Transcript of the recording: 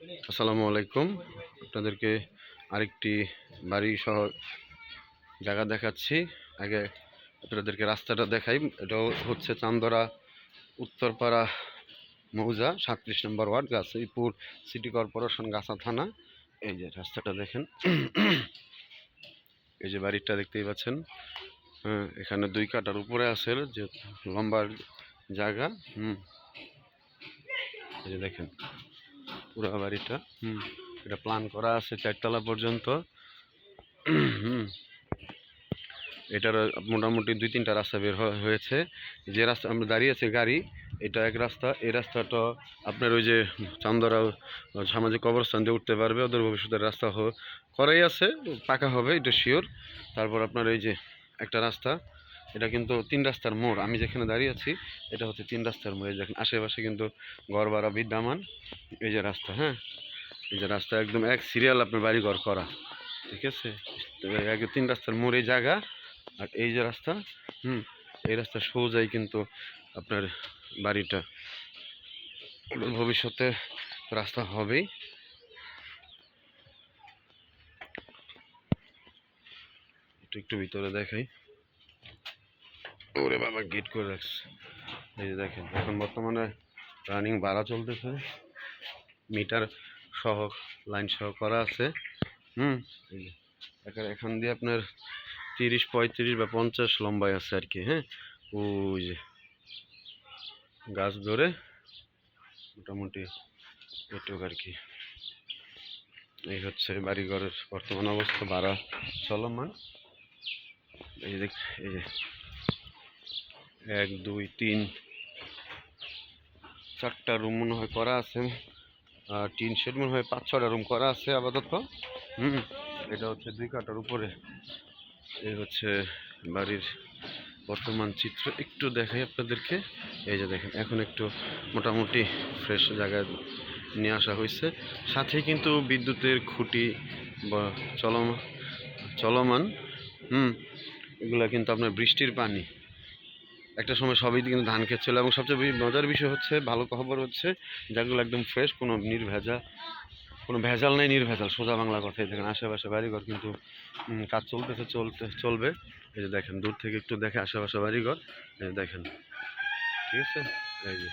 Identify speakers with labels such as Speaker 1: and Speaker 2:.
Speaker 1: আসসালামু আলাইকুম। আপনাদেরকে আরেকটি বাড়ি সহ জায়গা দেখাচ্ছি। আগে আপনাদেরকে রাস্তাটা দেখাই। এটাও হচ্ছে চান্দরা উত্তরপাড়া মৌজা 37 নম্বর ওয়ার্ড, গাজীপুর সিটি কর্পোরেশন, গাছা থানা। এই যে রাস্তাটা দেখেন, এই যে বাড়িটা দেখতেই পাচ্ছেন। হ্যাঁ, এখানে 2 কাঠার উপরে আছে যে লম্বা জায়গা। এই যে দেখেন পুরো বাড়িটা। এটা প্ল্যান করা আছে 4 তলা পর্যন্ত। এটার মোটামুটি 2-3টা রাস্তা বের হয়েছে। যে রাস্তা আমরা দাঁড়িয়ে আছি গাড়ি, এটা এক রাস্তা। এই রাস্তাটা আপনার ওই যে চান্দরা সামাজিক কবরস্থান দিয়ে উঠতে পারবে। ওদের ভবিষ্যতের রাস্তা করাই আছে, পাকা হবে এটা শিওর। তারপর আপনার এই যে একটা রাস্তা, এটা কিন্তু 3 রাস্তার মোড়। আমি যেখানে দাঁড়িয়ে আছি এটা হচ্ছে 3 রাস্তার মোড়। এই দেখেন আশেপাশে কিন্তু ঘর বাড়া বিদ্যমান। এই যে রাস্তা, হ্যাঁ, এই যে রাস্তা একদম এক সিরিয়াল আপনার বাড়ি ঘর করা, ঠিক আছে। 3 রাস্তার মোড়ে জায়গা। আর এই যে রাস্তা, এই রাস্তা সোজাই কিন্তু আপনার বাড়িটা। ভবিষ্যতে রাস্তা হবেই। একটু ভিতরে দেখাই। ওরে বাবা, গেট করে রাখছে। এই যে দেখেন এখন বর্তমানে রানিং ভাড়া চলতেছে, মিটার সহ লাইন সহ করা আছে। এই যে এখান দিয়ে আপনার 30, 35 বা 50 লম্বায় আছে আর কি। হ্যাঁ, ওই যে গাছ ধরে মোটামুটি এটুক আর কি। এই হচ্ছে বাড়িঘরের বর্তমান অবস্থা, ভাড়া চলমান। এই যে 1, 2, 3, 4টা রুম মনে হয় করা আছে। আর টিন শেড মনে হয় 5-6টা রুম করা আছে আপাতত। এটা হচ্ছে 2 কাঠার উপরে। এই হচ্ছে বাড়ির বর্তমান চিত্র। একটু দেখাই আপনাদেরকে। এই যে দেখেন এখন একটু মোটামুটি ফ্রেশ জায়গায় নিয়ে আসা হয়েছে। সাথে কিন্তু বিদ্যুতের খুঁটি বা চলমান। এগুলা কিন্তু আপনার বৃষ্টির পানি। একটা সময় সবই কিন্তু ধান ক্ষেত ছিল, এবং সবচেয়ে মজার বিষয় হচ্ছে, ভালো খবর হচ্ছে, যেগুলো একদম ফ্রেশ, কোনো ভেজাল নেই, নির্ভেজাল, সোজা বাংলা কথাই। দেখেন আশেপাশে বাড়িঘর কিন্তু কাজ চলবে। এই যে দেখেন দূর থেকে একটু দেখে আশেপাশে বাড়িঘর, এই যে দেখেন, ঠিক আছে। এই যে